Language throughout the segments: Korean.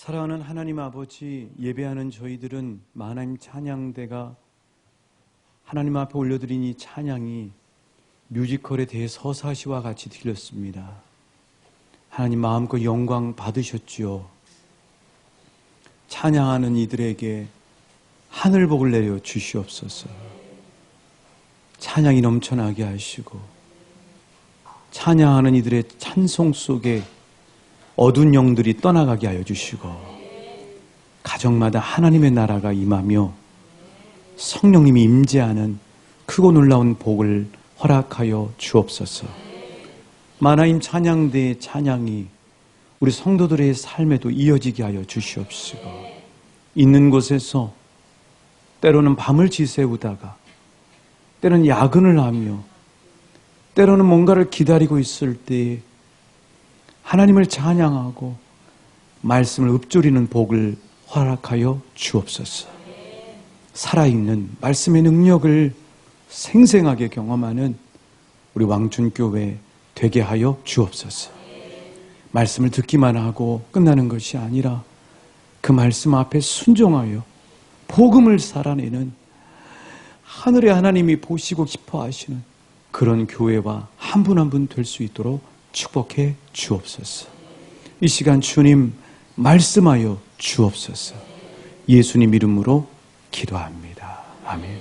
사랑하는 하나님 아버지, 예배하는 저희들은 하나님 찬양대가 하나님 앞에 올려드린 이 찬양이 뮤지컬에 대해 서사시와 같이 들렸습니다. 하나님 마음껏 영광 받으셨지요. 찬양하는 이들에게 하늘복을 내려 주시옵소서. 찬양이 넘쳐나게 하시고 찬양하는 이들의 찬송 속에 어두운 영들이 떠나가게 하여 주시고 가정마다 하나님의 나라가 임하며 성령님이 임재하는 크고 놀라운 복을 허락하여 주옵소서. 만화임 찬양대의 찬양이 우리 성도들의 삶에도 이어지게 하여 주시옵시고 있는 곳에서 때로는 밤을 지새우다가 때로는 야근을 하며 때로는 뭔가를 기다리고 있을 때에 하나님을 찬양하고 말씀을 읊조리는 복을 허락하여 주옵소서. 살아있는 말씀의 능력을 생생하게 경험하는 우리 왕춘교회 되게 하여 주옵소서. 말씀을 듣기만 하고 끝나는 것이 아니라 그 말씀 앞에 순종하여 복음을 살아내는 하늘의 하나님이 보시고 싶어 하시는 그런 교회와 한 분 한 분 될 수 있도록 축복해 주옵소서. 이 시간 주님 말씀하여 주옵소서. 예수님 이름으로 기도합니다. 아멘.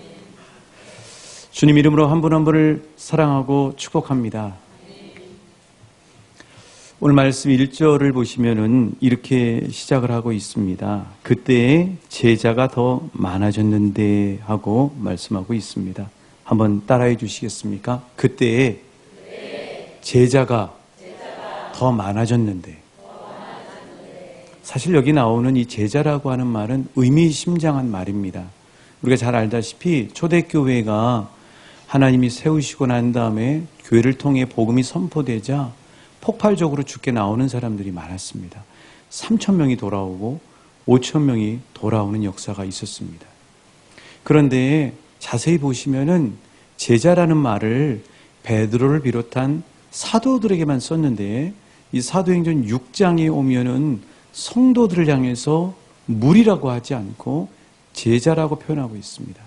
주님 이름으로 한 분 한 분을 사랑하고 축복합니다. 오늘 말씀 1절을 보시면은 이렇게 시작을 하고 있습니다. 그때에 제자가 더 많아졌는데 하고 말씀하고 있습니다. 한번 따라해 주시겠습니까? 그때에 제자가 더 많아졌는데. 사실 여기 나오는 이 제자라고 하는 말은 의미심장한 말입니다. 우리가 잘 알다시피 초대교회가 하나님이 세우시고 난 다음에 교회를 통해 복음이 선포되자 폭발적으로 주께 나오는 사람들이 많았습니다. 3,000명이 돌아오고 5,000명이 돌아오는 역사가 있었습니다. 그런데 자세히 보시면은 제자라는 말을 베드로를 비롯한 사도들에게만 썼는데 이 사도행전 6장에 오면은 성도들을 향해서 무리라고 하지 않고 제자라고 표현하고 있습니다.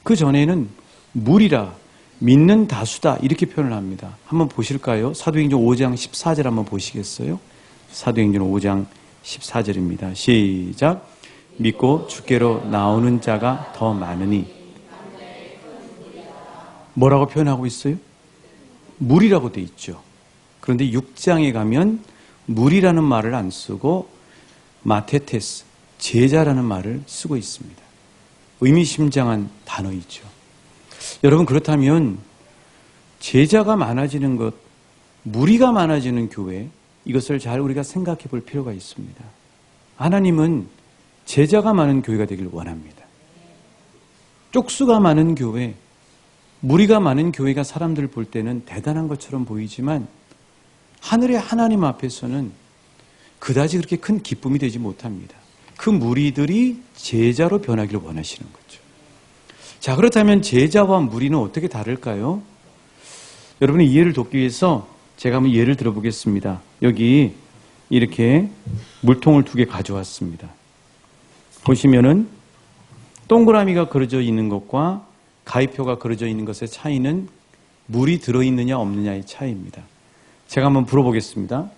그 전에는 무리라, 믿는 다수다 이렇게 표현을 합니다. 한번 보실까요? 사도행전 5장 14절 한번 보시겠어요? 사도행전 5장 14절입니다. 시작. 믿고 주께로 나오는 자가 더 많으니. 뭐라고 표현하고 있어요? 무리라고 돼 있죠. 그런데 6장에 가면 무리라는 말을 안 쓰고 마테테스, 제자라는 말을 쓰고 있습니다. 의미심장한 단어이죠. 여러분 그렇다면 제자가 많아지는 것, 무리가 많아지는 교회, 이것을 잘 우리가 생각해 볼 필요가 있습니다. 하나님은 제자가 많은 교회가 되길 원합니다. 쪽수가 많은 교회, 무리가 많은 교회가 사람들 볼 때는 대단한 것처럼 보이지만 하늘의 하나님 앞에서는 그다지 그렇게 큰 기쁨이 되지 못합니다. 그 무리들이 제자로 변하기를 원하시는 거죠. 자, 그렇다면 제자와 무리는 어떻게 다를까요? 여러분의 이해를 돕기 위해서 제가 한번 예를 들어보겠습니다. 여기 이렇게 물통을 2개 가져왔습니다. 보시면은 동그라미가 그려져 있는 것과 가위표가 그려져 있는 것의 차이는 물이 들어있느냐 없느냐의 차이입니다. 제가 한번 불어보겠습니다.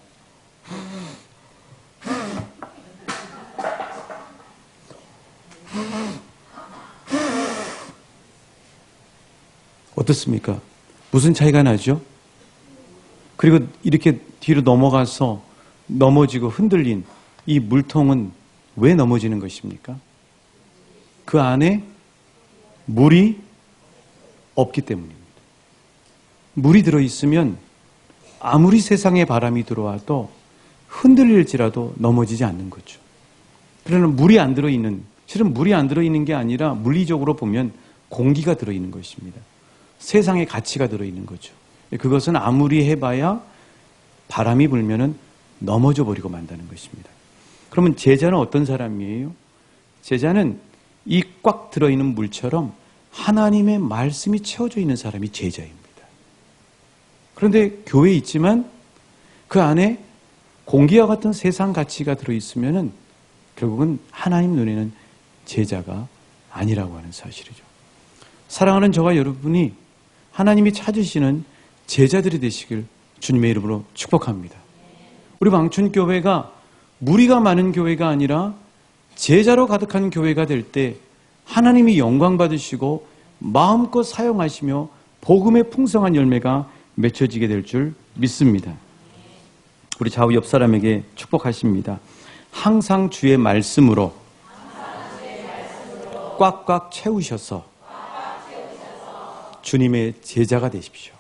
어떻습니까? 무슨 차이가 나죠? 그리고 이렇게 뒤로 넘어가서 넘어지고 흔들린 이 물통은 왜 넘어지는 것입니까? 그 안에 물이 없기 때문입니다. 물이 들어있으면 아무리 세상에 바람이 들어와도 흔들릴지라도 넘어지지 않는 거죠. 그러나 물이 안 들어있는, 실은 물이 안 들어있는 게 아니라 물리적으로 보면 공기가 들어있는 것입니다. 세상의 가치가 들어있는 거죠. 그것은 아무리 해봐야 바람이 불면은 넘어져 버리고 만다는 것입니다. 그러면 제자는 어떤 사람이에요? 제자는 이 꽉 들어있는 물처럼 하나님의 말씀이 채워져 있는 사람이 제자입니다. 그런데 교회에 있지만 그 안에 공기와 같은 세상 가치가 들어있으면 결국은 하나님 눈에는 제자가 아니라고 하는 사실이죠. 사랑하는 저와 여러분이 하나님이 찾으시는 제자들이 되시길 주님의 이름으로 축복합니다. 우리 방춘교회가 무리가 많은 교회가 아니라 제자로 가득한 교회가 될 때 하나님이 영광 받으시고 마음껏 사용하시며 복음의 풍성한 열매가 맺혀지게 될 줄 믿습니다. 우리 좌우 옆 사람에게 축복하십니다. 항상 주의 말씀으로 꽉꽉 채우셔서 주님의 제자가 되십시오.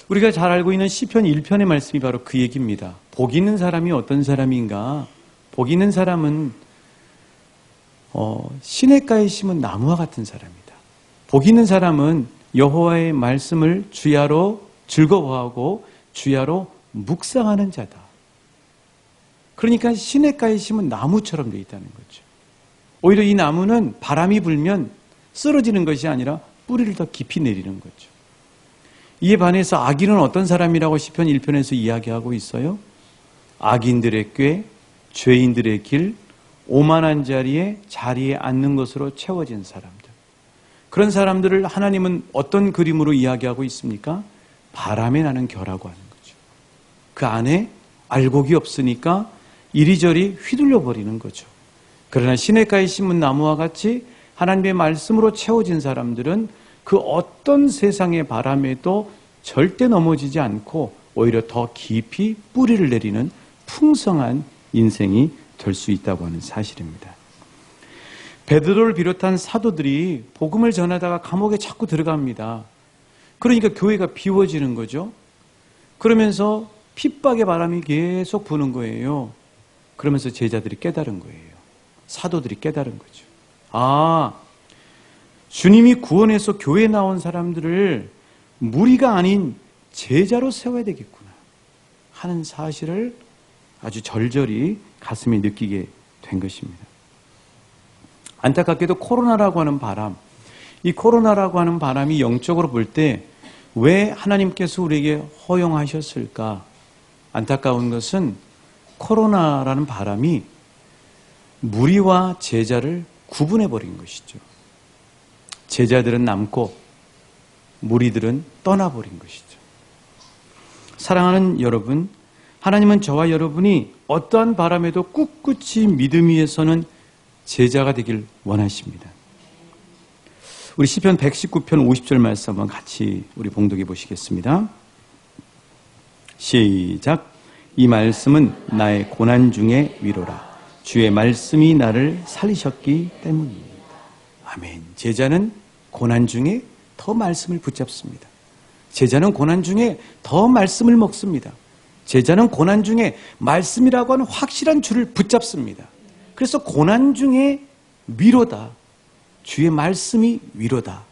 우리가 잘 알고 있는 시편 1편의 말씀이 바로 그 얘기입니다. 복 있는 사람이 어떤 사람인가? 복 있는 사람은 시냇가에 심은 나무와 같은 사람이다. 복 있는 사람은 여호와의 말씀을 주야로 즐거워하고 주야로 묵상하는 자다. 그러니까 시냇가에 심은 나무처럼 되어 있다는 거죠. 오히려 이 나무는 바람이 불면 쓰러지는 것이 아니라 뿌리를 더 깊이 내리는 거죠. 이에 반해서 악인은 어떤 사람이라고 시편 1편에서 이야기하고 있어요? 악인들의 꾀, 죄인들의 길, 오만한 자리에 앉는 것으로 채워진 사람들. 그런 사람들을 하나님은 어떤 그림으로 이야기하고 있습니까? 바람에 나는 겨라고 하는 거죠. 그 안에 알곡이 없으니까 이리저리 휘둘려 버리는 거죠. 그러나 시냇가에 심은 나무와 같이 하나님의 말씀으로 채워진 사람들은 그 어떤 세상의 바람에도 절대 넘어지지 않고 오히려 더 깊이 뿌리를 내리는 풍성한 인생이 될 수 있다고 하는 사실입니다. 베드로를 비롯한 사도들이 복음을 전하다가 감옥에 자꾸 들어갑니다. 그러니까 교회가 비워지는 거죠. 그러면서 핍박의 바람이 계속 부는 거예요. 그러면서 제자들이 깨달은 거예요. 사도들이 깨달은 거죠. 아, 주님이 구원해서 교회에 나온 사람들을 무리가 아닌 제자로 세워야 되겠구나 하는 사실을 아주 절절히 가슴에 느끼게 된 것입니다. 안타깝게도 코로나라고 하는 바람, 이 코로나라고 하는 바람이 영적으로 볼 때 왜 하나님께서 우리에게 허용하셨을까? 안타까운 것은 코로나라는 바람이 무리와 제자를 구분해버린 것이죠. 제자들은 남고 무리들은 떠나버린 것이죠. 사랑하는 여러분, 하나님은 저와 여러분이 어떠한 바람에도 꿋꿋이 믿음 위에 서는 제자가 되길 원하십니다. 우리 시편 119편 50절 말씀 한번 같이 우리 봉독해 보시겠습니다. 시작. 이 말씀은 나의 고난 중에 위로라. 주의 말씀이 나를 살리셨기 때문입니다. 아멘. 제자는 고난 중에 더 말씀을 붙잡습니다. 제자는 고난 중에 더 말씀을 먹습니다. 제자는 고난 중에 말씀이라고 하는 확실한 줄을 붙잡습니다. 그래서 고난 중에 위로다. 주의 말씀이 위로다.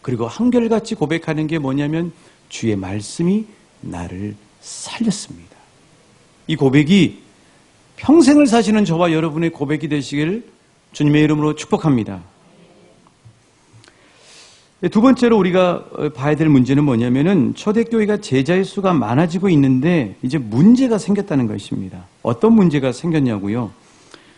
그리고 한결같이 고백하는 게 뭐냐면 주의 말씀이 나를 살렸습니다. 이 고백이 평생을 사시는 저와 여러분의 고백이 되시길 주님의 이름으로 축복합니다. 두 번째로 우리가 봐야 될 문제는 뭐냐면은 초대교회가 제자의 수가 많아지고 있는데 이제 문제가 생겼다는 것입니다. 어떤 문제가 생겼냐고요?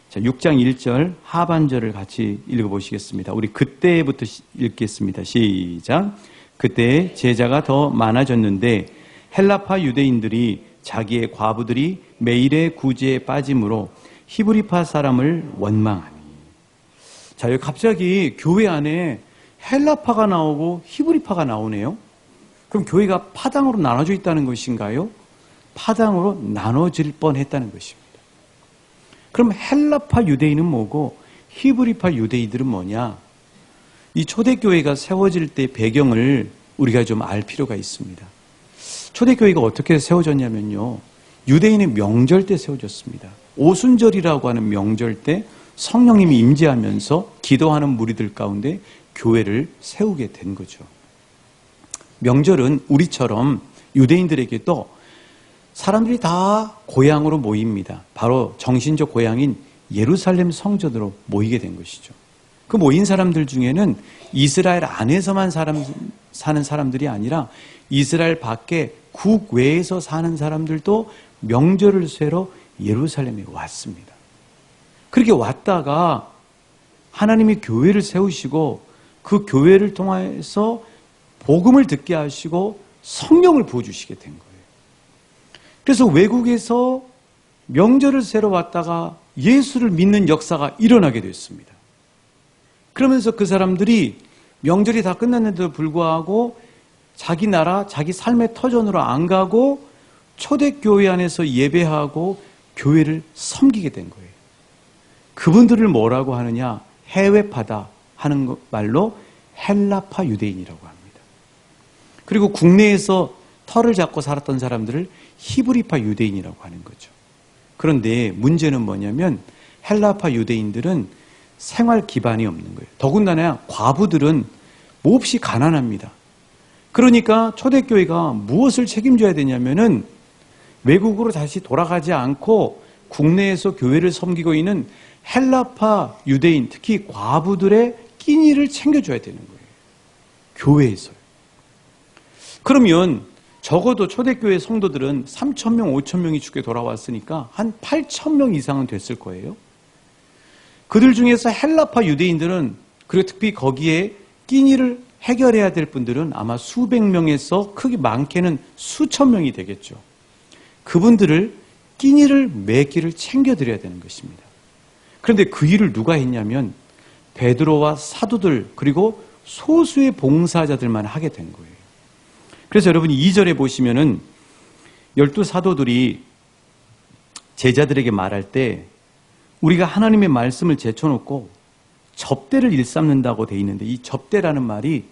자, 6장 1절 하반절을 같이 읽어보시겠습니다. 우리 그때부터 읽겠습니다. 시작. 그때 제자가 더 많아졌는데 헬라파 유대인들이 자기의 과부들이 매일의 구제에 빠짐으로 히브리파 사람을 원망하니. 자, 여기 갑자기 교회 안에 헬라파가 나오고 히브리파가 나오네요. 그럼 교회가 파당으로 나눠져 있다는 것인가요? 파당으로 나눠질 뻔했다는 것입니다. 그럼 헬라파 유대인은 뭐고 히브리파 유대인들은 뭐냐? 이 초대교회가 세워질 때 배경을 우리가 좀 알 필요가 있습니다. 초대교회가 어떻게 세워졌냐면요. 유대인의 명절 때 세워졌습니다. 오순절이라고 하는 명절 때 성령님이 임재하면서 기도하는 무리들 가운데 교회를 세우게 된 거죠. 명절은 우리처럼 유대인들에게도 사람들이 다 고향으로 모입니다. 바로 정신적 고향인 예루살렘 성전으로 모이게 된 것이죠. 그 모인 사람들 중에는 이스라엘 안에서만 사는 사람들이 아니라 이스라엘 밖에 국외에서 사는 사람들도 명절을 쇠러 예루살렘에 왔습니다. 그렇게 왔다가 하나님이 교회를 세우시고 그 교회를 통해서 복음을 듣게 하시고 성령을 부어주시게 된 거예요. 그래서 외국에서 명절을 세러 왔다가 예수를 믿는 역사가 일어나게 됐습니다. 그러면서 그 사람들이 명절이 다 끝났는데도 불구하고 자기 나라, 자기 삶의 터전으로 안 가고 초대교회 안에서 예배하고 교회를 섬기게 된 거예요. 그분들을 뭐라고 하느냐? 해외파다 하는 말로 헬라파 유대인이라고 합니다. 그리고 국내에서 터를 잡고 살았던 사람들을 히브리파 유대인이라고 하는 거죠. 그런데 문제는 뭐냐면 헬라파 유대인들은 생활 기반이 없는 거예요. 더군다나 과부들은 몹시 가난합니다. 그러니까 초대교회가 무엇을 책임져야 되냐면은 외국으로 다시 돌아가지 않고 국내에서 교회를 섬기고 있는 헬라파 유대인, 특히 과부들의 끼니를 챙겨줘야 되는 거예요. 교회에서요. 그러면 적어도 초대교회 성도들은 3,000명, 5,000명이 죽게 돌아왔으니까 한 8,000명 이상은 됐을 거예요. 그들 중에서 헬라파 유대인들은, 그리고 특히 거기에 끼니를 해결해야 될 분들은 아마 수백 명에서 크게 많게는 수천 명이 되겠죠. 그분들을 끼니를 매끼를 챙겨드려야 되는 것입니다. 그런데 그 일을 누가 했냐면 베드로와 사도들 그리고 소수의 봉사자들만 하게 된 거예요. 그래서 여러분이 2절에 보시면은 12 사도들이 제자들에게 말할 때 우리가 하나님의 말씀을 제쳐놓고 접대를 일삼는다고 돼 있는데, 이 접대라는 말이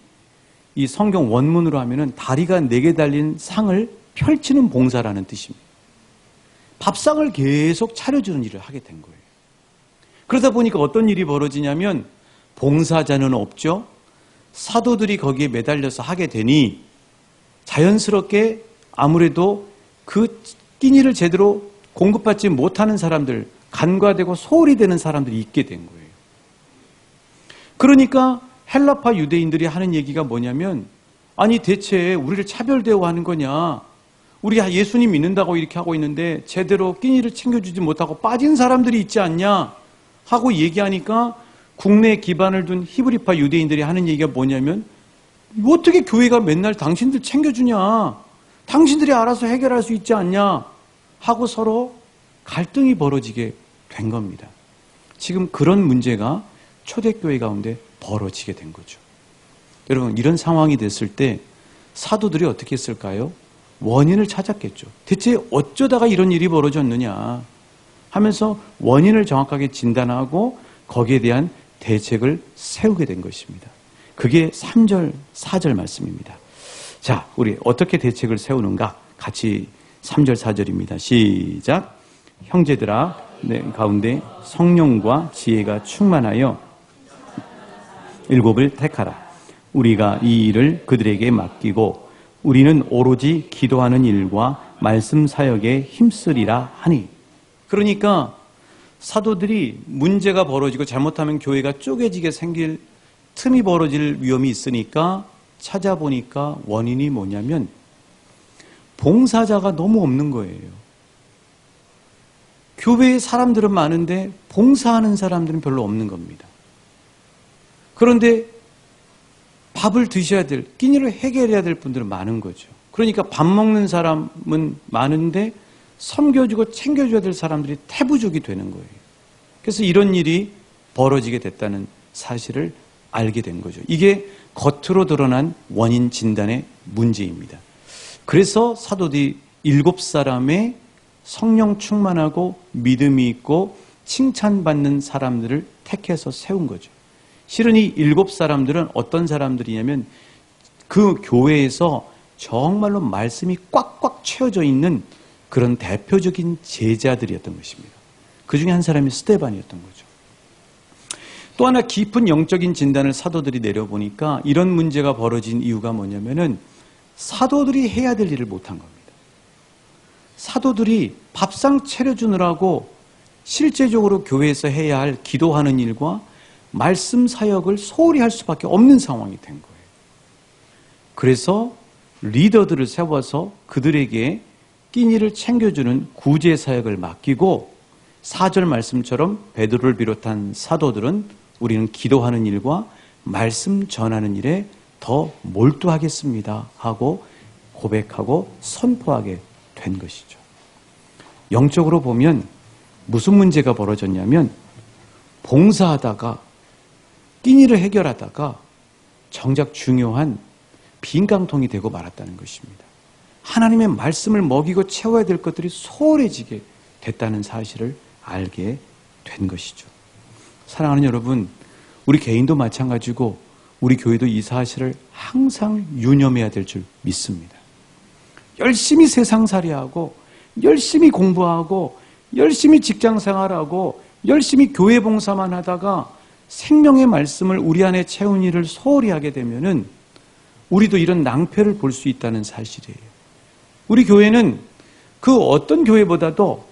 이 성경 원문으로 하면은 다리가 4개 달린 상을 펼치는 봉사라는 뜻입니다. 밥상을 계속 차려주는 일을 하게 된 거예요. 그러다 보니까 어떤 일이 벌어지냐면 봉사자는 없죠. 사도들이 거기에 매달려서 하게 되니 자연스럽게 아무래도 그 끼니를 제대로 공급받지 못하는 사람들, 간과되고 소홀히 되는 사람들이 있게 된 거예요. 그러니까 헬라파 유대인들이 하는 얘기가 뭐냐면, 아니 대체 우리를 차별대우하는 거냐, 우리가 예수님 믿는다고 이렇게 하고 있는데 제대로 끼니를 챙겨주지 못하고 빠진 사람들이 있지 않냐 하고 얘기하니까 국내에 기반을 둔 히브리파 유대인들이 하는 얘기가 뭐냐면, 어떻게 교회가 맨날 당신들 챙겨주냐, 당신들이 알아서 해결할 수 있지 않냐 하고 서로 갈등이 벌어지게 된 겁니다. 지금 그런 문제가 초대교회 가운데 벌어지게 된 거죠. 여러분, 이런 상황이 됐을 때 사도들이 어떻게 했을까요? 원인을 찾았겠죠. 대체 어쩌다가 이런 일이 벌어졌느냐 하면서 원인을 정확하게 진단하고 거기에 대한 대책을 세우게 된 것입니다. 그게 3절, 4절 말씀입니다. 자, 우리 어떻게 대책을 세우는가? 같이 3절, 4절입니다. 시작. 형제들아, 내 가운데 성령과 지혜가 충만하여 7을 택하라. 우리가 이 일을 그들에게 맡기고 우리는 오로지 기도하는 일과 말씀 사역에 힘쓰리라 하니. 그러니까 사도들이 문제가 벌어지고 잘못하면 교회가 쪼개지게 생길 틈이 벌어질 위험이 있으니까 찾아보니까 원인이 뭐냐면 봉사자가 너무 없는 거예요. 교회에 사람들은 많은데 봉사하는 사람들은 별로 없는 겁니다. 그런데 밥을 드셔야 될, 끼니를 해결해야 될 분들은 많은 거죠. 그러니까 밥 먹는 사람은 많은데 섬겨주고 챙겨줘야 될 사람들이 태부족이 되는 거예요. 그래서 이런 일이 벌어지게 됐다는 사실을 알게 된 거죠. 이게 겉으로 드러난 원인 진단의 문제입니다. 그래서 사도들이 7사람의 성령 충만하고 믿음이 있고 칭찬받는 사람들을 택해서 세운 거죠. 실은 이 7사람들은 어떤 사람들이냐면 그 교회에서 정말로 말씀이 꽉꽉 채워져 있는 그런 대표적인 제자들이었던 것입니다. 그 중에 한 사람이 스데반이었던 거죠. 또 하나 깊은 영적인 진단을 사도들이 내려보니까 이런 문제가 벌어진 이유가 뭐냐면은 사도들이 해야 될 일을 못한 겁니다. 사도들이 밥상 차려주느라고 실제적으로 교회에서 해야 할 기도하는 일과 말씀 사역을 소홀히 할 수밖에 없는 상황이 된 거예요. 그래서 리더들을 세워서 그들에게 끼니를 챙겨주는 구제 사역을 맡기고 4절 말씀처럼 베드로를 비롯한 사도들은 우리는 기도하는 일과 말씀 전하는 일에 더 몰두하겠습니다 하고 고백하고 선포하게 된 것이죠. 영적으로 보면 무슨 문제가 벌어졌냐면 봉사하다가 끼니를 해결하다가 정작 중요한 빈깡통이 되고 말았다는 것입니다. 하나님의 말씀을 먹이고 채워야 될 것들이 소홀해지게 됐다는 사실을 알게 된 것이죠. 사랑하는 여러분, 우리 개인도 마찬가지고 우리 교회도 이 사실을 항상 유념해야 될 줄 믿습니다. 열심히 세상살이하고 열심히 공부하고 열심히 직장생활하고 열심히 교회 봉사만 하다가 생명의 말씀을 우리 안에 채운 일을 소홀히 하게 되면은 우리도 이런 낭패를 볼 수 있다는 사실이에요. 우리 교회는 그 어떤 교회보다도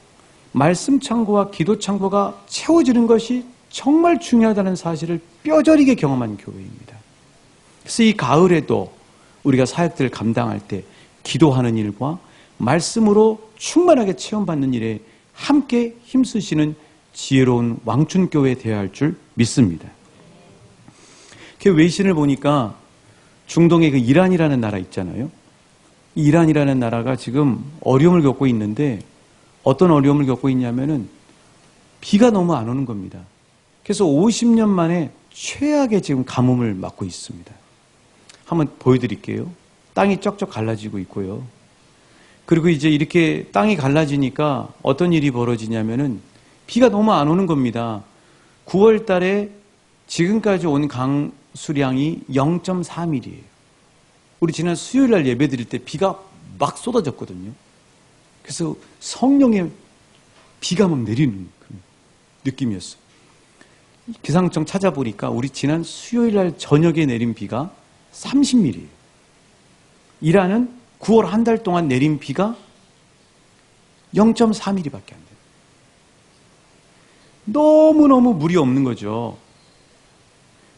말씀 창고와 기도 창고가 채워지는 것이 정말 중요하다는 사실을 뼈저리게 경험한 교회입니다. 그래서 이 가을에도 우리가 사역들을 감당할 때 기도하는 일과 말씀으로 충만하게 체험받는 일에 함께 힘쓰시는 지혜로운 왕춘교회 되어야 할 줄 믿습니다. 그 외신을 보니까 중동의 그 이란이라는 나라 있잖아요. 이 이란이라는 나라가 지금 어려움을 겪고 있는데 어떤 어려움을 겪고 있냐면은 비가 너무 안 오는 겁니다. 그래서 50년 만에 최악의 지금 가뭄을 맞고 있습니다. 한번 보여드릴게요. 땅이 쩍쩍 갈라지고 있고요. 그리고 이제 이렇게 땅이 갈라지니까 어떤 일이 벌어지냐면은 비가 너무 안 오는 겁니다. 9월 달에 지금까지 온 강수량이 0.4mm예요. 우리 지난 수요일 날 예배 드릴 때 비가 막 쏟아졌거든요. 그래서 성령의 비가 막 내리는 그 느낌이었어요. 기상청 찾아보니까 우리 지난 수요일 날 저녁에 내린 비가 30mm예요. 이란은 9월 한 달 동안 내린 비가 0.4mm밖에 안 돼요. 너무너무 물이 없는 거죠.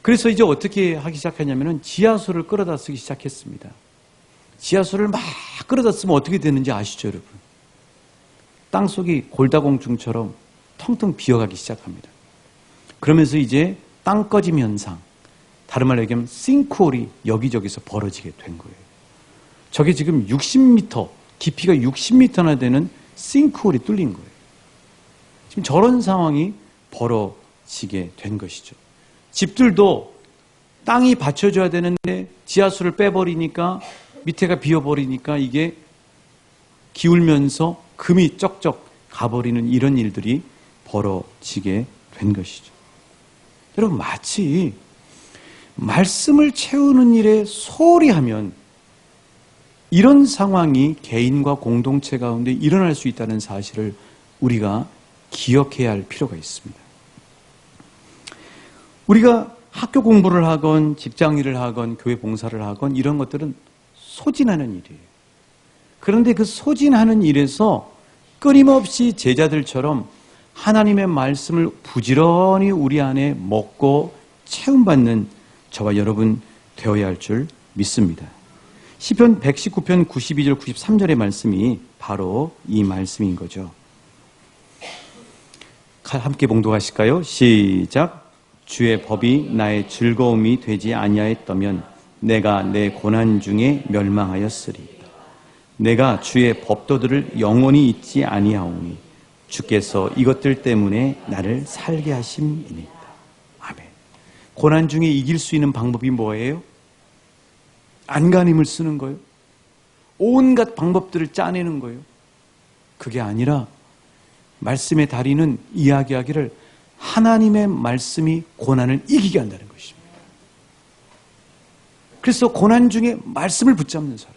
그래서 이제 어떻게 하기 시작했냐면은 지하수를 끌어다 쓰기 시작했습니다. 지하수를 막 끌어다 쓰면 어떻게 되는지 아시죠, 여러분? 땅속이 골다공증처럼 텅텅 비어가기 시작합니다. 그러면서 이제 땅 꺼짐 현상, 다른 말로 얘기하면 싱크홀이 여기저기서 벌어지게 된 거예요. 저게 지금 60m, 깊이가 60m나 되는 싱크홀이 뚫린 거예요. 지금 저런 상황이 벌어지게 된 것이죠. 집들도 땅이 받쳐줘야 되는데 지하수를 빼버리니까 밑에가 비어버리니까 이게 기울면서 금이 쩍쩍 가버리는 이런 일들이 벌어지게 된 것이죠. 여러분, 마치 말씀을 채우는 일에 소홀히 하면 이런 상황이 개인과 공동체 가운데 일어날 수 있다는 사실을 우리가 기억해야 할 필요가 있습니다. 우리가 학교 공부를 하건 직장 일을 하건 교회 봉사를 하건 이런 것들은 소진하는 일이에요. 그런데 그 소진하는 일에서 끊임없이 제자들처럼 하나님의 말씀을 부지런히 우리 안에 먹고 체험받는 저와 여러분 되어야 할 줄 믿습니다. 시편 119편 92절 93절의 말씀이 바로 이 말씀인 거죠. 함께 봉독하실까요? 시작. 주의 법이 나의 즐거움이 되지 아니하였다면 내가 내 고난 중에 멸망하였으리이다. 내가 주의 법도들을 영원히 잊지 아니하오니 주께서 이것들 때문에 나를 살게 하심이니이다. 아멘. 고난 중에 이길 수 있는 방법이 뭐예요? 안간힘을 쓰는 거예요? 온갖 방법들을 짜내는 거예요? 그게 아니라 말씀의 다리는 이야기하기를 하나님의 말씀이 고난을 이기게 한다는 것입니다. 그래서 고난 중에 말씀을 붙잡는 사람,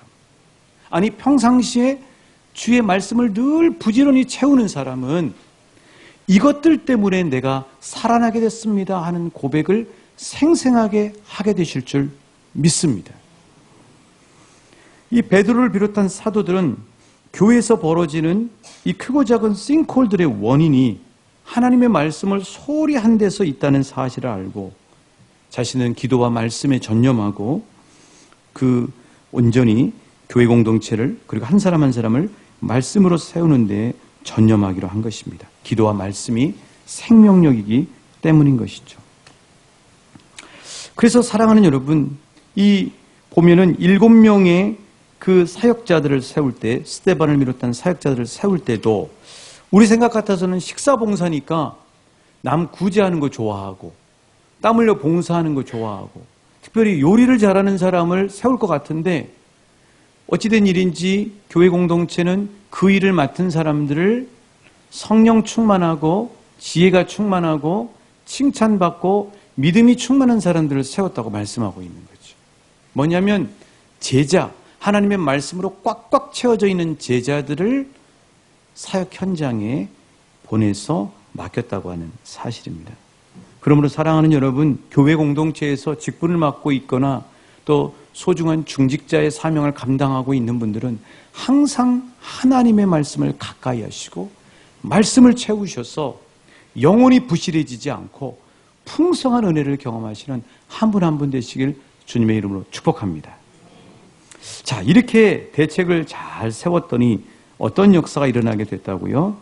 아니 평상시에 주의 말씀을 늘 부지런히 채우는 사람은 이것들 때문에 내가 살아나게 됐습니다 하는 고백을 생생하게 하게 되실 줄 믿습니다. 이 베드로를 비롯한 사도들은 교회에서 벌어지는 이 크고 작은 싱크홀들의 원인이 하나님의 말씀을 소홀히 한 데서 있다는 사실을 알고 자신은 기도와 말씀에 전념하고 그 온전히 교회 공동체를 그리고 한 사람 한 사람을 말씀으로 세우는 데 전념하기로 한 것입니다. 기도와 말씀이 생명력이기 때문인 것이죠. 그래서 사랑하는 여러분, 이 보면은 7명의 그 사역자들을 세울 때, 스데반을 비롯한 사역자들을 세울 때도 우리 생각 같아서는 식사 봉사니까 남 구제하는 거 좋아하고 땀 흘려 봉사하는 거 좋아하고 특별히 요리를 잘하는 사람을 세울 것 같은데 어찌된 일인지 교회 공동체는 그 일을 맡은 사람들을 성령 충만하고 지혜가 충만하고 칭찬받고 믿음이 충만한 사람들을 세웠다고 말씀하고 있는 거죠. 뭐냐면 제자, 하나님의 말씀으로 꽉꽉 채워져 있는 제자들을 사역 현장에 보내서 맡겼다고 하는 사실입니다. 그러므로 사랑하는 여러분, 교회 공동체에서 직분을 맡고 있거나 또 소중한 중직자의 사명을 감당하고 있는 분들은 항상 하나님의 말씀을 가까이 하시고 말씀을 채우셔서 영혼이 부실해지지 않고 풍성한 은혜를 경험하시는 한 분 한 분 되시길 주님의 이름으로 축복합니다. 자, 이렇게 대책을 잘 세웠더니 어떤 역사가 일어나게 됐다고요?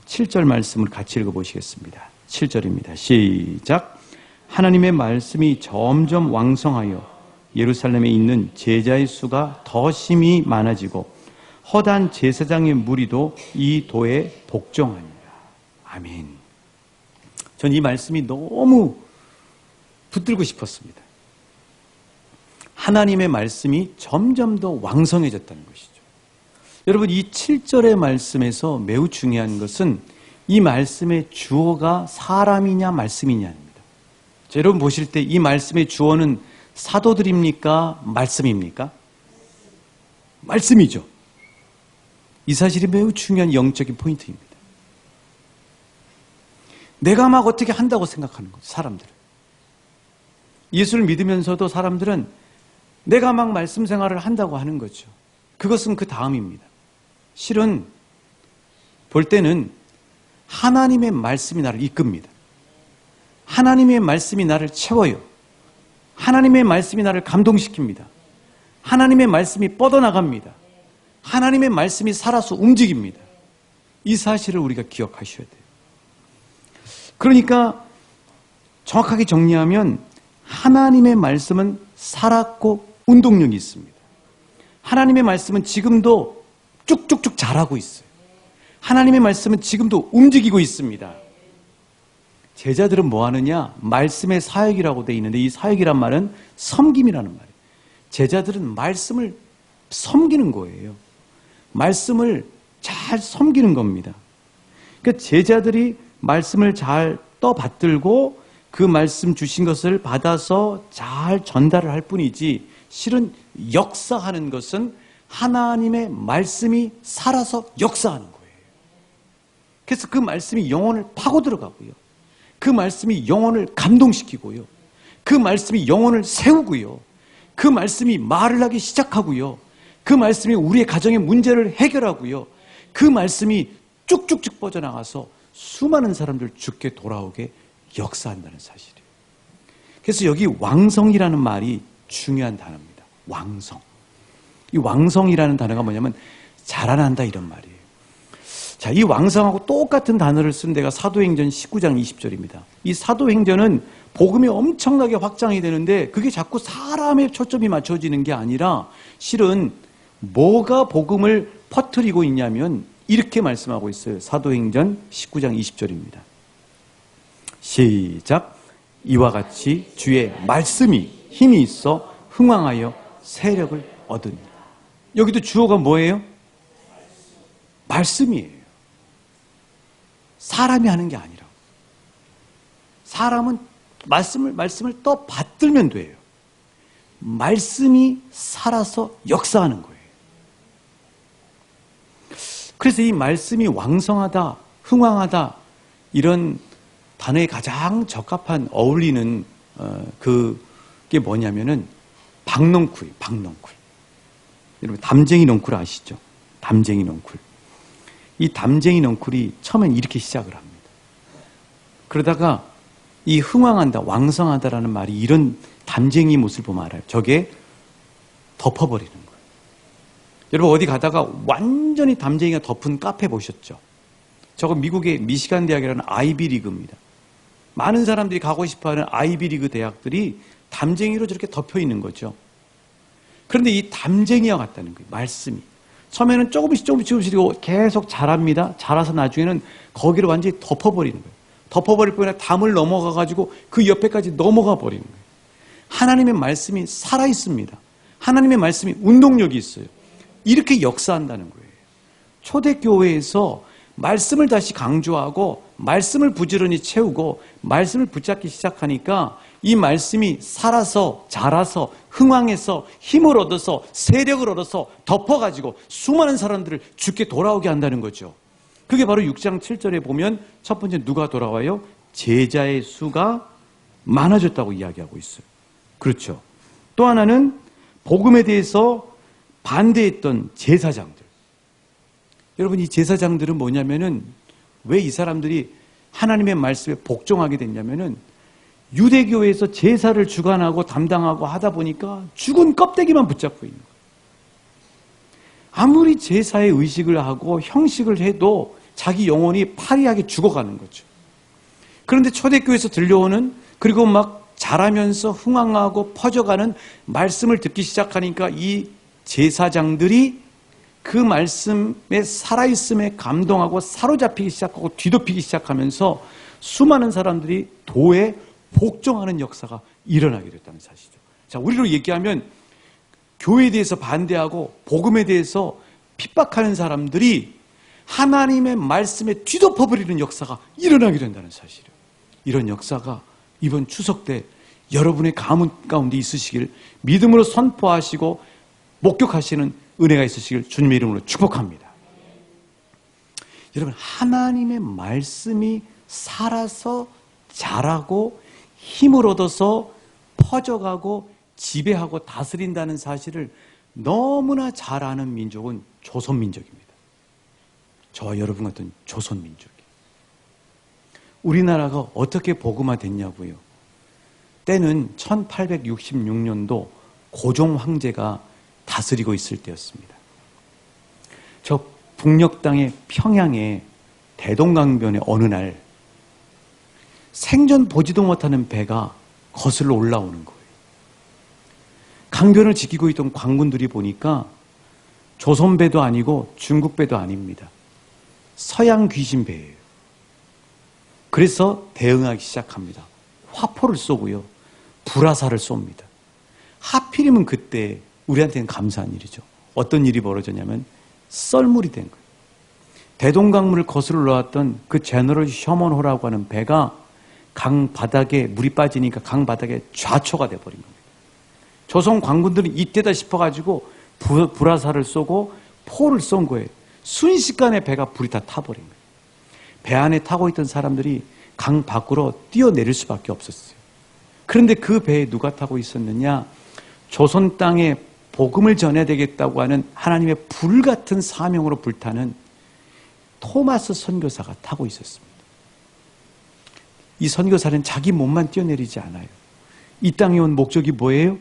7절 말씀을 같이 읽어보시겠습니다. 7절입니다. 시작. 하나님의 말씀이 점점 왕성하여 예루살렘에 있는 제자의 수가 더 심히 많아지고 허다한 제사장의 무리도 이 도에 복종하니라. 아멘. 전 이 말씀이 너무 붙들고 싶었습니다. 하나님의 말씀이 점점 더 왕성해졌다는 것이죠. 여러분, 이 7절의 말씀에서 매우 중요한 것은 이 말씀의 주어가 사람이냐 말씀이냐입니다. 자, 여러분 보실 때 이 말씀의 주어는 사도들입니까? 말씀입니까? 말씀이죠. 이 사실이 매우 중요한 영적인 포인트입니다. 내가 막 어떻게 한다고 생각하는 거죠, 사람들은. 예수를 믿으면서도 사람들은 내가 막 말씀 생활을 한다고 하는 거죠. 그것은 그 다음입니다. 실은 볼 때는 하나님의 말씀이 나를 이끕니다. 하나님의 말씀이 나를 채워요. 하나님의 말씀이 나를 감동시킵니다. 하나님의 말씀이 뻗어나갑니다. 하나님의 말씀이 살아서 움직입니다. 이 사실을 우리가 기억하셔야 돼요. 그러니까 정확하게 정리하면 하나님의 말씀은 살았고 운동력이 있습니다. 하나님의 말씀은 지금도 쭉쭉쭉 자라고 있어요. 하나님의 말씀은 지금도 움직이고 있습니다. 제자들은 뭐 하느냐? 말씀의 사역이라고 되어 있는데 이 사역이란 말은 섬김이라는 말이에요. 제자들은 말씀을 섬기는 거예요. 말씀을 잘 섬기는 겁니다. 그러니까 제자들이 말씀을 잘 떠받들고 그 말씀 주신 것을 받아서 잘 전달을 할 뿐이지 실은 역사하는 것은 하나님의 말씀이 살아서 역사하는 거예요. 그래서 그 말씀이 영혼을 파고 들어가고요. 그 말씀이 영혼을 감동시키고요. 그 말씀이 영혼을 세우고요. 그 말씀이 말을 하기 시작하고요. 그 말씀이 우리의 가정의 문제를 해결하고요. 그 말씀이 쭉쭉쭉 뻗어나가서 수많은 사람들 죽게 돌아오게 역사한다는 사실이에요. 그래서 여기 왕성이라는 말이 중요한 단어입니다. 왕성. 이 왕성이라는 단어가 뭐냐면 자라난다 이런 말이에요. 자, 이 왕성하고 똑같은 단어를 쓴 데가 사도행전 19장 20절입니다. 이 사도행전은 복음이 엄청나게 확장이 되는데 그게 자꾸 사람의 초점이 맞춰지는 게 아니라 실은 뭐가 복음을 퍼뜨리고 있냐면 이렇게 말씀하고 있어요. 사도행전 19장 20절입니다. 시작. 이와 같이 주의 말씀이 힘이 있어 흥왕하여 세력을 얻으니. 여기도 주어가 뭐예요? 말씀이에요. 사람이 하는 게 아니라. 사람은 말씀을 또 받들면 돼요. 말씀이 살아서 역사하는 거예요. 그래서 이 말씀이 왕성하다, 흥왕하다 이런 단어에 가장 적합한 어울리는 그게 뭐냐면은 박넝쿨이에요. 박넝쿨. 여러분 담쟁이 넝쿨 아시죠? 담쟁이 넝쿨. 이 담쟁이 넝쿨이 처음엔 이렇게 시작을 합니다. 그러다가 이 흥왕한다, 왕성하다라는 말이 이런 담쟁이 모습을 보면 알아요. 저게 덮어버리는 거예요. 여러분 어디 가다가 완전히 담쟁이가 덮은 카페 보셨죠? 저거 미국의 미시간 대학이라는 아이비리그입니다. 많은 사람들이 가고 싶어하는 아이비리그 대학들이 담쟁이로 저렇게 덮여 있는 거죠. 그런데 이 담쟁이와 같다는 거예요. 말씀이. 처음에는 조금씩 계속 자랍니다. 자라서 나중에는 거기를 완전히 덮어버리는 거예요. 덮어버릴 뿐 아니라 담을 넘어가가지고 그 옆에까지 넘어가 버리는 거예요. 하나님의 말씀이 살아있습니다. 하나님의 말씀이 운동력이 있어요. 이렇게 역사한다는 거예요. 초대교회에서 말씀을 다시 강조하고 말씀을 부지런히 채우고 말씀을 붙잡기 시작하니까 이 말씀이 살아서 자라서 흥왕해서 힘을 얻어서 세력을 얻어서 덮어가지고 수많은 사람들을 주께 돌아오게 한다는 거죠. 그게 바로 6장 7절에 보면 첫 번째 누가 돌아와요? 제자의 수가 많아졌다고 이야기하고 있어요. 그렇죠. 또 하나는 복음에 대해서 반대했던 제사장들. 여러분 이 제사장들은 뭐냐면은 왜 이 사람들이 하나님의 말씀에 복종하게 됐냐면은 유대교회에서 제사를 주관하고 담당하고 하다 보니까 죽은 껍데기만 붙잡고 있는 거예요. 아무리 제사의 의식을 하고 형식을 해도 자기 영혼이 파리하게 죽어가는 거죠. 그런데 초대교회에서 들려오는 그리고 막 자라면서 흥황하고 퍼져가는 말씀을 듣기 시작하니까 이 제사장들이 그 말씀에 살아있음에 감동하고 사로잡히기 시작하고 뒤덮이기 시작하면서 수많은 사람들이 도에 복종하는 역사가 일어나게 됐다는 사실이죠. 자, 우리로 얘기하면 교회에 대해서 반대하고 복음에 대해서 핍박하는 사람들이 하나님의 말씀에 뒤덮어버리는 역사가 일어나게 된다는 사실이에요. 이런 역사가 이번 추석 때 여러분의 가문 가운데 있으시길 믿음으로 선포하시고 목격하시는 은혜가 있으시길 주님의 이름으로 축복합니다. 여러분 하나님의 말씀이 살아서 자라고 힘을 얻어서 퍼져가고 지배하고 다스린다는 사실을 너무나 잘 아는 민족은 조선민족입니다. 저와 여러분 같은 조선민족이. 우리나라가 어떻게 복음화됐냐고요. 때는 1866년도 고종 황제가 다스리고 있을 때였습니다. 저 북녘 땅의 평양의 대동강변의 어느 날 생전 보지도 못하는 배가 거슬러 올라오는 거예요. 강변을 지키고 있던 관군들이 보니까 조선 배도 아니고 중국 배도 아닙니다. 서양 귀신 배예요. 그래서 대응하기 시작합니다. 화포를 쏘고요. 불화살을 쏩니다. 하필이면 그때 우리한테는 감사한 일이죠. 어떤 일이 벌어졌냐면 썰물이 된 거예요. 대동강물을 거슬러 올라왔던 그 제너럴 셔먼호라고 하는 배가 강 바닥에 물이 빠지니까 강 바닥에 좌초가 돼버린 겁니다. 조선 관군들은 이때다 싶어가지고 불화살을 쏘고 포를 쏜 거예요. 순식간에 배가 불이 다 타버린 거예요. 배 안에 타고 있던 사람들이 강 밖으로 뛰어내릴 수밖에 없었어요. 그런데 그 배에 누가 타고 있었느냐? 조선 땅에 복음을 전해야 되겠다고 하는 하나님의 불같은 사명으로 불타는 토마스 선교사가 타고 있었습니다. 이 선교사는 자기 몸만 뛰어내리지 않아요. 이 땅에 온 목적이 뭐예요?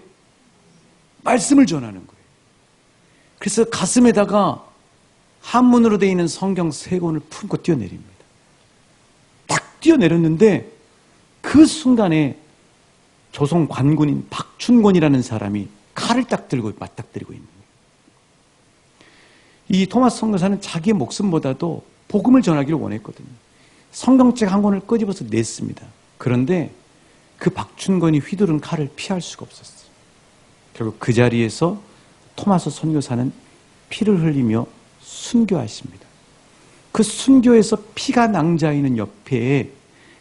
말씀을 전하는 거예요. 그래서 가슴에다가 한문으로 되어 있는 성경 3권을 품고 뛰어내립니다. 딱 뛰어내렸는데 그 순간에 조선 관군인 박춘곤이라는 사람이 칼을 딱 들고 맞닥뜨리고 있는 거예요. 이 토마스 선교사는 자기의 목숨보다도 복음을 전하기를 원했거든요. 성경책 한 권을 끄집어서 냈습니다. 그런데 그 박춘곤이 휘두른 칼을 피할 수가 없었어요. 결국 그 자리에서 토마스 선교사는 피를 흘리며 순교하십니다. 그 순교에서 피가 낭자 있는 옆에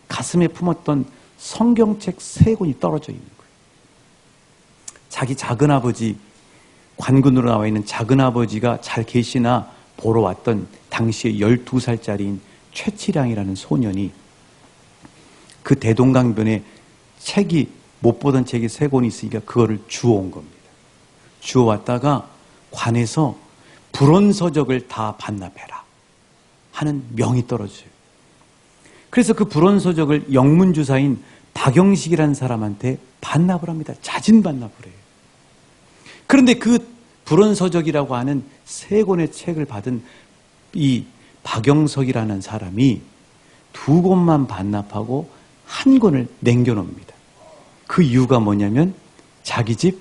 가슴에 품었던 성경책 3권이 떨어져 있는 거예요. 자기 작은아버지, 관군으로 나와 있는 작은아버지가 잘 계시나 보러 왔던 당시에 12살짜리인 최치량이라는 소년이 그 대동강변에 책이 못 보던 책이 3권이 있으니까 그거를 주워온 겁니다. 주워왔다가 관에서 불온서적을 다 반납해라 하는 명이 떨어져요. 그래서 그 불온서적을 영문주사인 박영식이라는 사람한테 반납을 합니다. 자진 반납을 해요. 그런데 그 불온서적이라고 하는 3권의 책을 받은 이 박영석이라는 사람이 2권만 반납하고 1권을 남겨놓습니다. 그 이유가 뭐냐면 자기 집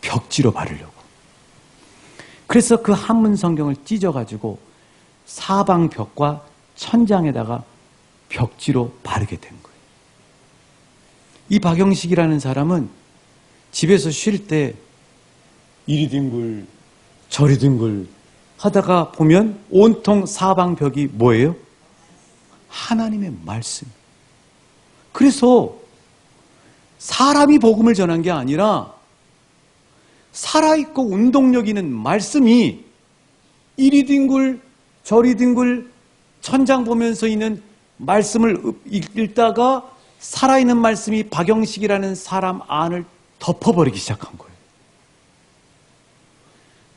벽지로 바르려고. 그래서 그 한문 성경을 찢어가지고 사방 벽과 천장에다가 벽지로 바르게 된 거예요. 이 박영식이라는 사람은 집에서 쉴 때 이리 뒹굴 저리 뒹굴 하다가 보면 온통 사방 벽이 뭐예요? 하나님의 말씀. 그래서 사람이 복음을 전한 게 아니라 살아있고 운동력 있는 말씀이 이리 뒹굴 저리 뒹굴 천장 보면서 있는 말씀을 읽다가 살아있는 말씀이 박영식이라는 사람 안을 덮어버리기 시작한 거예요.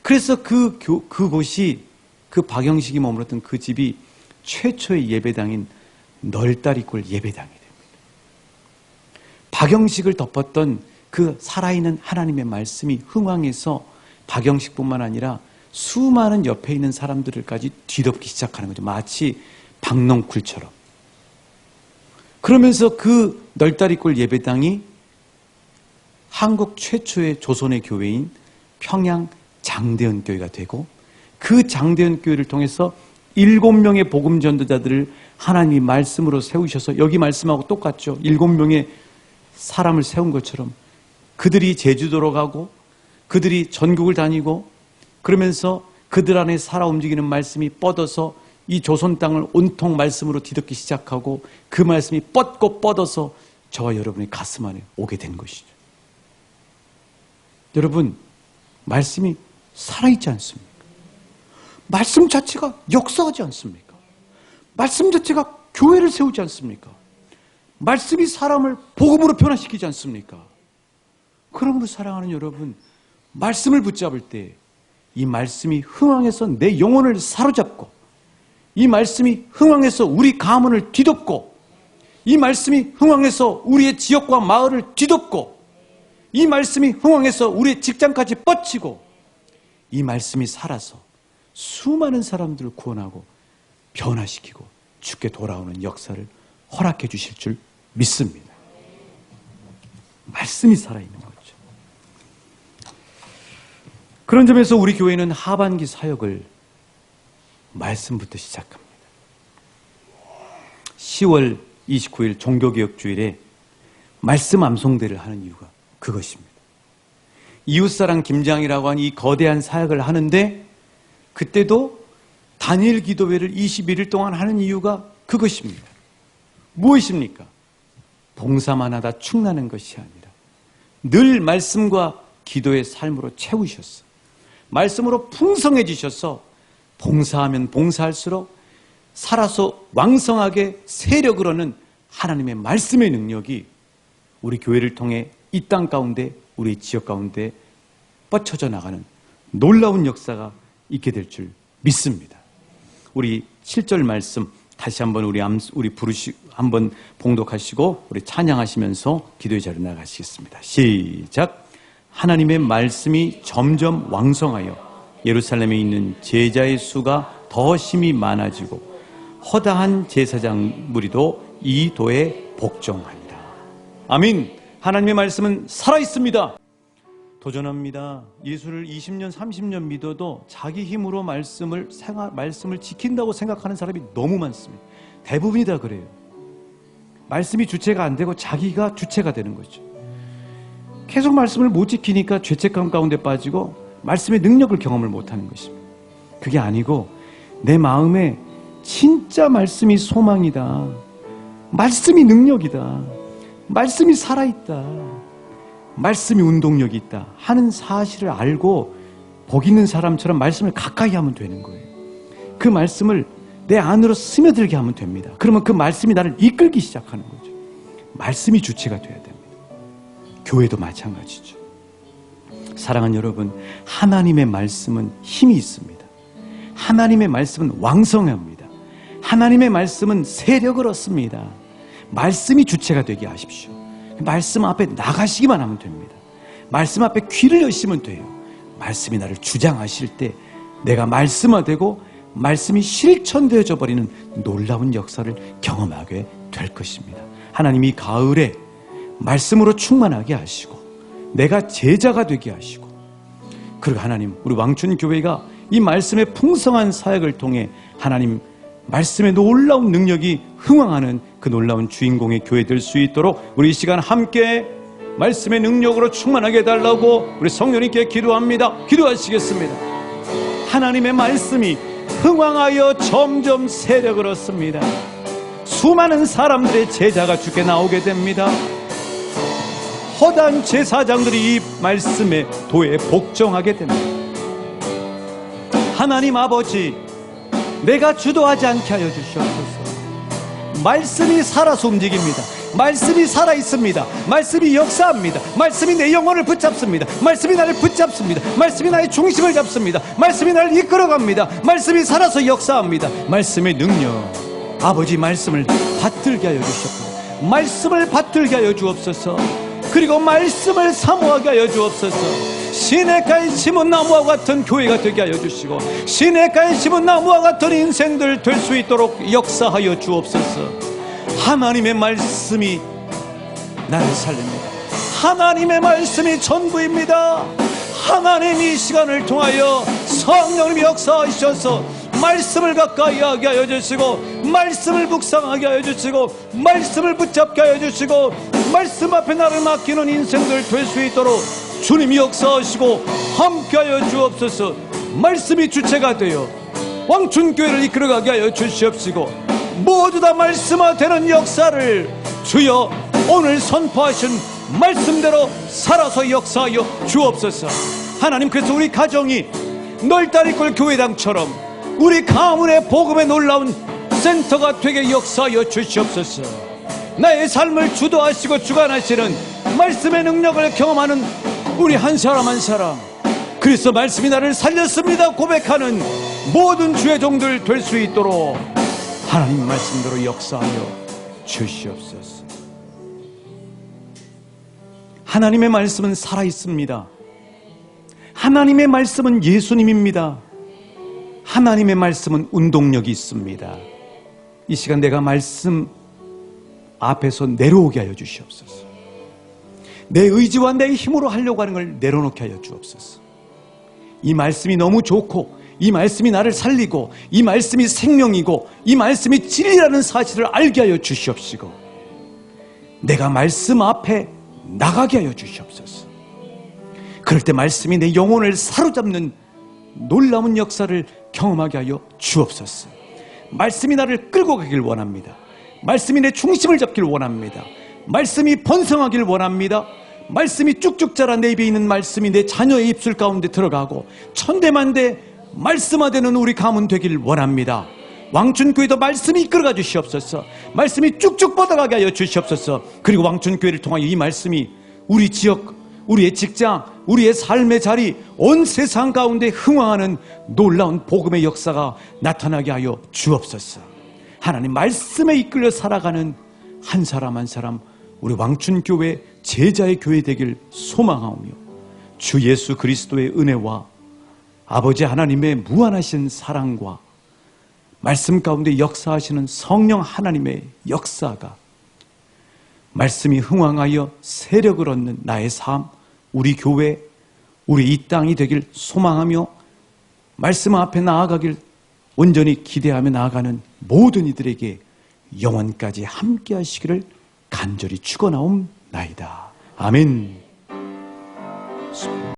그래서 그곳이 그 박영식이 머물렀던 그 집이 최초의 예배당인 널다리골 예배당이 됩니다. 박영식을 덮었던 그 살아있는 하나님의 말씀이 흥황해서 박영식뿐만 아니라 수많은 옆에 있는 사람들까지 뒤덮기 시작하는 거죠. 마치 박넝쿨처럼. 그러면서 그 널다리골 예배당이 한국 최초의 조선의 교회인 평양 장대현 교회가 되고, 그 장대현 교회를 통해서 7명의 복음 전도자들을 하나님이 말씀으로 세우셔서, 여기 말씀하고 똑같죠. 7명의 사람을 세운 것처럼 그들이 제주도로 가고 그들이 전국을 다니고, 그러면서 그들 안에 살아 움직이는 말씀이 뻗어서 이 조선 땅을 온통 말씀으로 뒤덮기 시작하고, 그 말씀이 뻗고 뻗어서 저와 여러분의 가슴 안에 오게 된 것이죠. 여러분, 말씀이 살아있지 않습니까? 말씀 자체가 역사하지 않습니까? 말씀 자체가 교회를 세우지 않습니까? 말씀이 사람을 복음으로 변화시키지 않습니까? 그러므로 사랑하는 여러분, 말씀을 붙잡을 때 이 말씀이 흥황해서 내 영혼을 사로잡고, 이 말씀이 흥황해서 우리 가문을 뒤덮고, 이 말씀이 흥황해서 우리의 지역과 마을을 뒤덮고, 이 말씀이 흥황해서 우리의 직장까지 뻗치고, 이 말씀이 살아서 수많은 사람들을 구원하고 변화시키고 주께 돌아오는 역사를 허락해 주실 줄 믿습니다. 말씀이 살아있는 거죠. 그런 점에서 우리 교회는 하반기 사역을 말씀부터 시작합니다. 10월 29일 종교개혁주일에 말씀 암송대를 하는 이유가 그것입니다. 이웃사랑 김장이라고 하는 이 거대한 사역을 하는데, 그때도 단일 기도회를 21일 동안 하는 이유가 그것입니다. 무엇입니까? 봉사만 하다 축나는 것이 아니라 늘 말씀과 기도의 삶으로 채우셨어. 말씀으로 풍성해지셔서 봉사하면 봉사할수록 살아서 왕성하게 세력으로는 하나님의 말씀의 능력이 우리 교회를 통해 이 땅 가운데, 우리 지역 가운데 뻗쳐져 나가는 놀라운 역사가 있게 될 줄 믿습니다. 우리 7절 말씀 다시 한번 우리 한번 봉독하시고 우리 찬양하시면서 기도의 자리로 나가시겠습니다. 시작. 하나님의 말씀이 점점 왕성하여 예루살렘에 있는 제자의 수가 더 심히 많아지고 허다한 제사장 무리도 이 도에 복종하니라. 아멘. 하나님의 말씀은 살아있습니다. 도전합니다. 예수를 20년, 30년 믿어도 자기 힘으로 말씀을 지킨다고 생각하는 사람이 너무 많습니다. 대부분이 다 그래요. 말씀이 주체가 안 되고 자기가 주체가 되는 거죠. 계속 말씀을 못 지키니까 죄책감 가운데 빠지고 말씀의 능력을 경험을 못하는 것입니다. 그게 아니고 내 마음에 진짜 말씀이 소망이다, 말씀이 능력이다, 말씀이 살아있다, 말씀이 운동력이 있다 하는 사실을 알고 복 있는 사람처럼 말씀을 가까이 하면 되는 거예요. 그 말씀을 내 안으로 스며들게 하면 됩니다. 그러면 그 말씀이 나를 이끌기 시작하는 거죠. 말씀이 주체가 돼야 됩니다. 교회도 마찬가지죠. 사랑하는 여러분, 하나님의 말씀은 힘이 있습니다. 하나님의 말씀은 왕성합니다. 하나님의 말씀은 세력을 얻습니다. 말씀이 주체가 되게 하십시오. 말씀 앞에 나가시기만 하면 됩니다. 말씀 앞에 귀를 여시면 돼요. 말씀이 나를 주장하실 때 내가 말씀화되고 말씀이 실천되어져 버리는 놀라운 역사를 경험하게 될 것입니다. 하나님이 가을에 말씀으로 충만하게 하시고 내가 제자가 되게 하시고, 그리고 하나님 우리 왕춘교회가 이 말씀의 풍성한 사역을 통해 하나님 말씀의 놀라운 능력이 흥왕하는 그 놀라운 주인공의 교회 될 수 있도록 우리 이 시간 함께 말씀의 능력으로 충만하게 해달라고 우리 성령님께 기도합니다. 기도하시겠습니다. 하나님의 말씀이 흥왕하여 점점 세력을 얻습니다. 수많은 사람들의 제자가 주께 나오게 됩니다. 허다한 제사장들이 이 말씀의 도에 복종하게 됩니다. 하나님 아버지, 내가 주도하지 않게 하여 주시옵소서. 말씀이 살아서 움직입니다. 말씀이 살아있습니다. 말씀이 역사합니다. 말씀이 내 영혼을 붙잡습니다. 말씀이 나를 붙잡습니다. 말씀이 나의 중심을 잡습니다. 말씀이 나를 이끌어갑니다. 말씀이 살아서 역사합니다. 말씀의 능력, 아버지 말씀을 받들게 하여 주옵소서. 말씀을 받들게 하여 주옵소서. 그리고 말씀을 사모하게 하여 주옵소서. 시냇가에 심은 나무와 같은 교회가 되게 하여 주시고 시냇가에 심은 나무와 같은 인생들 될 수 있도록 역사하여 주옵소서. 하나님의 말씀이 나를 살립니다. 하나님의 말씀이 전부입니다. 하나님 이 시간을 통하여 성령님이 역사하셔서 말씀을 가까이 하게 하여 주시고 말씀을 묵상하게 하여 주시고 말씀을 붙잡게 하여 주시고 말씀 앞에 나를 맡기는 인생들 될 수 있도록 주님이 역사하시고 함께하여 주옵소서. 말씀이 주체가 되어 왕춘교회를 이끌어가게 하여 주시옵시고 모두 다 말씀화되는 역사를 주여 오늘 선포하신 말씀대로 살아서 역사하여 주옵소서. 하나님, 그래서 우리 가정이 널다리꼴 교회당처럼 우리 가문의 복음의 놀라운 센터가 되게 역사하여 주시옵소서. 나의 삶을 주도하시고 주관하시는 말씀의 능력을 경험하는 우리 한 사람 한 사람, 그리스도 말씀이 나를 살렸습니다 고백하는 모든 주의 종들 될 수 있도록 하나님 말씀대로 역사하여 주시옵소서. 하나님의 말씀은 살아있습니다. 하나님의 말씀은 예수님입니다. 하나님의 말씀은 운동력이 있습니다. 이 시간 내가 말씀 앞에서 내려오게 하여 주시옵소서. 내 의지와 내 힘으로 하려고 하는 걸 내려놓게 하여 주옵소서. 이 말씀이 너무 좋고 이 말씀이 나를 살리고 이 말씀이 생명이고 이 말씀이 진리라는 사실을 알게 하여 주시옵시고 내가 말씀 앞에 나가게 하여 주시옵소서. 그럴 때 말씀이 내 영혼을 사로잡는 놀라운 역사를 경험하게 하여 주옵소서. 말씀이 나를 끌고 가길 원합니다. 말씀이 내 중심을 잡길 원합니다. 말씀이 번성하길 원합니다. 말씀이 쭉쭉 자라 내 입에 있는 말씀이 내 자녀의 입술 가운데 들어가고 천대만대 말씀화되는 우리 가문 되길 원합니다. 왕춘교회도 말씀이 이끌어가 주시옵소서. 말씀이 쭉쭉 뻗어가게 하여 주시옵소서. 그리고 왕춘교회를 통하여 이 말씀이 우리 지역, 우리의 직장, 우리의 삶의 자리, 온 세상 가운데 흥황하는 놀라운 복음의 역사가 나타나게 하여 주옵소서. 하나님 말씀에 이끌려 살아가는 한 사람 한 사람 우리 왕춘교회 제자의 교회 되길 소망하오며 주 예수 그리스도의 은혜와 아버지 하나님의 무한하신 사랑과 말씀 가운데 역사하시는 성령 하나님의 역사가 말씀이 흥왕하여 세력을 얻는 나의 삶, 우리 교회, 우리 이 땅이 되길 소망하며 말씀 앞에 나아가길 온전히 기대하며 나아가는 모든 이들에게 영원까지 함께 하시기를 간절히 축원하옵나이다. 아멘.